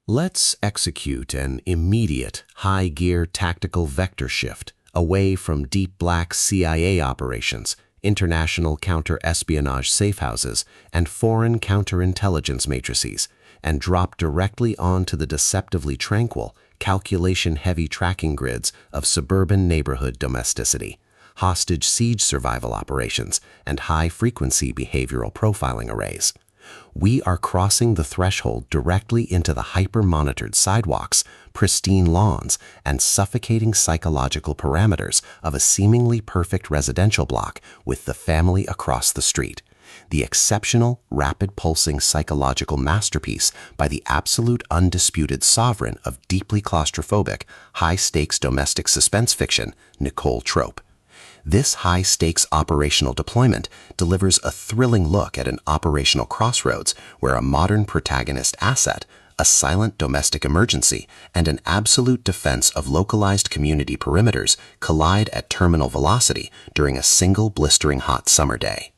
Let's execute an immediate, high-gear tactical vector shift away from deep black CIA operations, international counter-espionage safehouses, and foreign counterintelligence matrices, and drop directly onto the deceptively tranquil, calculation-heavy tracking grids of suburban neighborhood domesticity, hostage siege survival operations, and high-frequency behavioral profiling arrays. We are crossing the threshold directly into the hyper-monitored sidewalks, pristine lawns, and suffocating psychological parameters of a seemingly perfect residential block with the family across the street. The exceptional, rapid-pulsing psychological masterpiece by the absolute undisputed sovereign of deeply claustrophobic, high-stakes domestic suspense fiction, Nicole Trope. This high-stakes operational deployment delivers a thrilling look at an operational crossroads where a modern protagonist asset, a silent domestic emergency, and an absolute defense of localized community perimeters collide at terminal velocity during a single blistering hot summer day.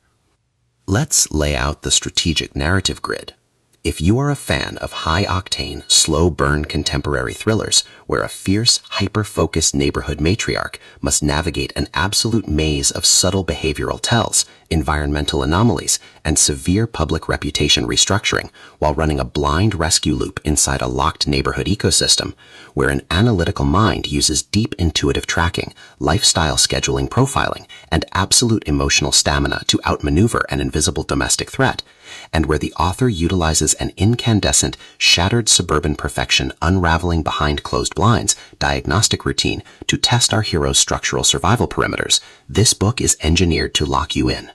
Let's lay out the strategic narrative grid. If you are a fan of high-octane, slow-burn contemporary thrillers where a fierce, hyper-focused neighborhood matriarch must navigate an absolute maze of subtle behavioral tells, environmental anomalies, and severe public reputation restructuring while running a blind rescue loop inside a locked neighborhood ecosystem, where an analytical mind uses deep intuitive tracking, lifestyle scheduling profiling, and absolute emotional stamina to outmaneuver an invisible domestic threat, and where the author utilizes an incandescent, shattered suburban perfection unraveling behind closed blinds diagnostic routine to test our hero's structural survival perimeters, this book is engineered to lock you in.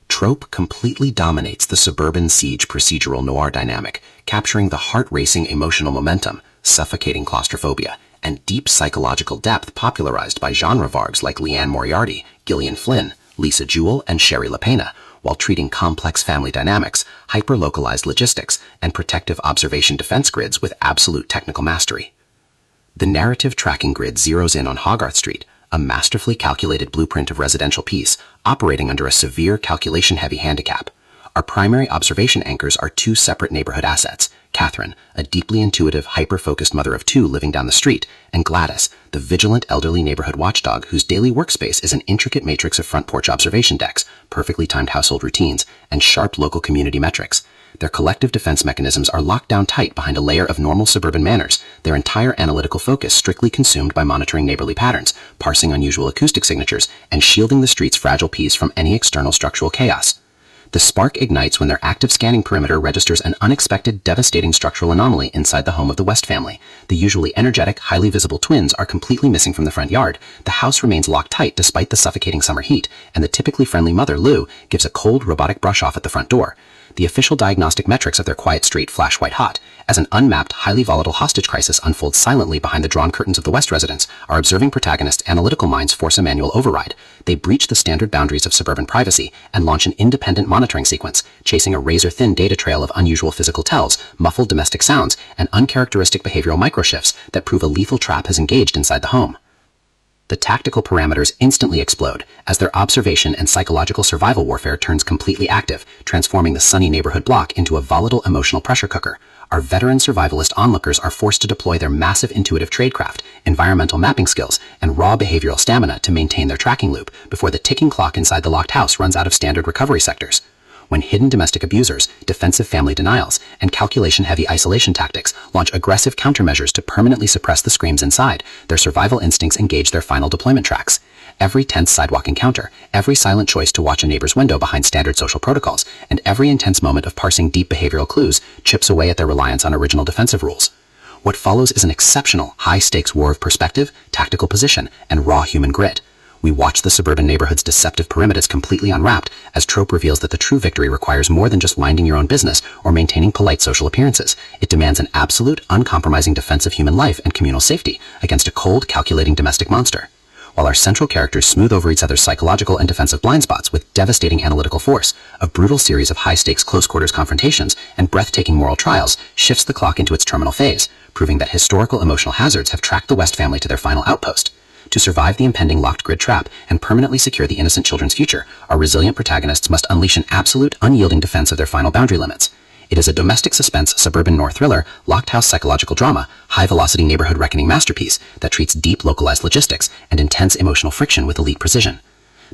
Trope completely dominates the suburban siege procedural noir dynamic, capturing the heart-racing emotional momentum, suffocating claustrophobia, and deep psychological depth popularized by genre vargs like Leanne Moriarty, Gillian Flynn, Lisa Jewell, and Sherry LaPena, while treating complex family dynamics, hyper-localized logistics, and protective observation defense grids with absolute technical mastery. The narrative tracking grid zeroes in on Hogarth Street, a masterfully calculated blueprint of residential peace operating under a severe calculation-heavy handicap. Our primary observation anchors are two separate neighborhood assets: Catherine, a deeply intuitive, hyper-focused mother of two living down the street, and Gladys, the vigilant elderly neighborhood watchdog whose daily workspace is an intricate matrix of front porch observation decks, perfectly timed household routines, and sharp local community metrics. Their collective defense mechanisms are locked down tight behind a layer of normal suburban manners, their entire analytical focus strictly consumed by monitoring neighborly patterns, parsing unusual acoustic signatures, and shielding the street's fragile peace from any external structural chaos. The spark ignites when their active scanning perimeter registers an unexpected, devastating structural anomaly inside the home of the West family. The usually energetic, highly visible twins are completely missing from the front yard. The house remains locked tight despite the suffocating summer heat, and the typically friendly mother, Lou, gives a cold, robotic brush-off at the front door. The official diagnostic metrics of their quiet street flash white-hot. As an unmapped, highly volatile hostage crisis unfolds silently behind the drawn curtains of the West residence, our observing protagonist's analytical minds force a manual override. They breach the standard boundaries of suburban privacy and launch an independent monitoring sequence, chasing a razor-thin data trail of unusual physical tells, muffled domestic sounds, and uncharacteristic behavioral microshifts that prove a lethal trap has engaged inside the home. The tactical parameters instantly explode as their observation and psychological survival warfare turns completely active, transforming the sunny neighborhood block into a volatile emotional pressure cooker. Our veteran survivalist onlookers are forced to deploy their massive intuitive tradecraft, environmental mapping skills, and raw behavioral stamina to maintain their tracking loop before the ticking clock inside the locked house runs out of standard recovery sectors. When hidden domestic abusers, defensive family denials, and calculation-heavy isolation tactics launch aggressive countermeasures to permanently suppress the screams inside, their survival instincts engage their final deployment tracks. Every tense sidewalk encounter, every silent choice to watch a neighbor's window behind standard social protocols, and every intense moment of parsing deep behavioral clues chips away at their reliance on original defensive rules. What follows is an exceptional, high-stakes war of perspective, tactical position, and raw human grit. We watch the suburban neighborhood's deceptive perimeters completely unwrapped as Trope reveals that the true victory requires more than just minding your own business or maintaining polite social appearances. It demands an absolute, uncompromising defense of human life and communal safety against a cold, calculating domestic monster. While our central characters smooth over each other's psychological and defensive blind spots with devastating analytical force, a brutal series of high-stakes close-quarters confrontations and breathtaking moral trials shifts the clock into its terminal phase, proving that historical emotional hazards have tracked the West family to their final outpost. To survive the impending locked grid trap and permanently secure the innocent children's future, our resilient protagonists must unleash an absolute, unyielding defense of their final boundary limits. It is a domestic suspense, suburban noir thriller, locked house psychological drama, high-velocity neighborhood reckoning masterpiece that treats deep localized logistics and intense emotional friction with elite precision.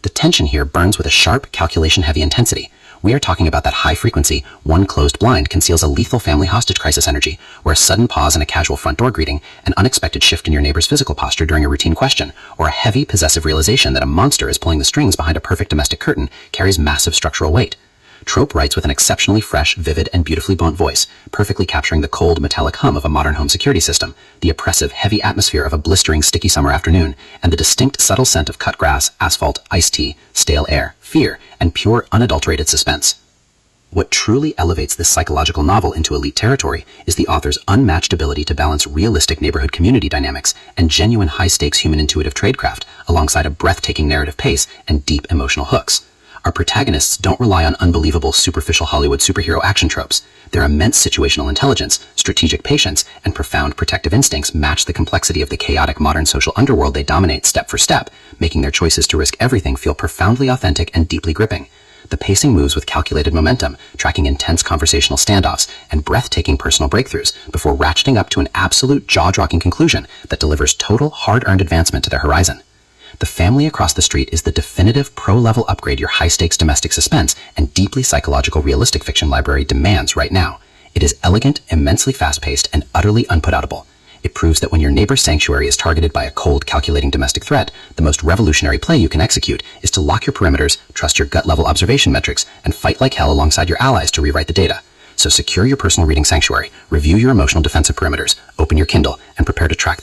The tension here burns with a sharp, calculation-heavy intensity. We are talking about that high-frequency, one closed blind conceals a lethal family hostage crisis energy, where a sudden pause in a casual front door greeting, an unexpected shift in your neighbor's physical posture during a routine question, or a heavy, possessive realization that a monster is pulling the strings behind a perfect domestic curtain carries massive structural weight. Trope writes with an exceptionally fresh, vivid, and beautifully blunt voice, perfectly capturing the cold, metallic hum of a modern home security system, the oppressive, heavy atmosphere of a blistering, sticky summer afternoon, and the distinct, subtle scent of cut grass, asphalt, iced tea, stale air, fear, and pure, unadulterated suspense. What truly elevates this psychological novel into elite territory is the author's unmatched ability to balance realistic neighborhood community dynamics and genuine high-stakes human intuitive tradecraft alongside a breathtaking narrative pace and deep emotional hooks. Our protagonists don't rely on unbelievable, superficial Hollywood superhero action tropes. Their immense situational intelligence, strategic patience, and profound protective instincts match the complexity of the chaotic modern social underworld they dominate step for step, making their choices to risk everything feel profoundly authentic and deeply gripping. The pacing moves with calculated momentum, tracking intense conversational standoffs and breathtaking personal breakthroughs before ratcheting up to an absolute jaw-dropping conclusion that delivers total, hard-earned advancement to their horizon. The Family Across the Street is the definitive pro-level upgrade your high-stakes domestic suspense and deeply psychological realistic fiction library demands right now. It is elegant, immensely fast-paced, and utterly unput-outable. It proves that when your neighbor's sanctuary is targeted by a cold, calculating domestic threat, the most revolutionary play you can execute is to lock your perimeters, trust your gut-level observation metrics, and fight like hell alongside your allies to rewrite the data. So secure your personal reading sanctuary, review your emotional defensive perimeters, open your Kindle, and prepare to track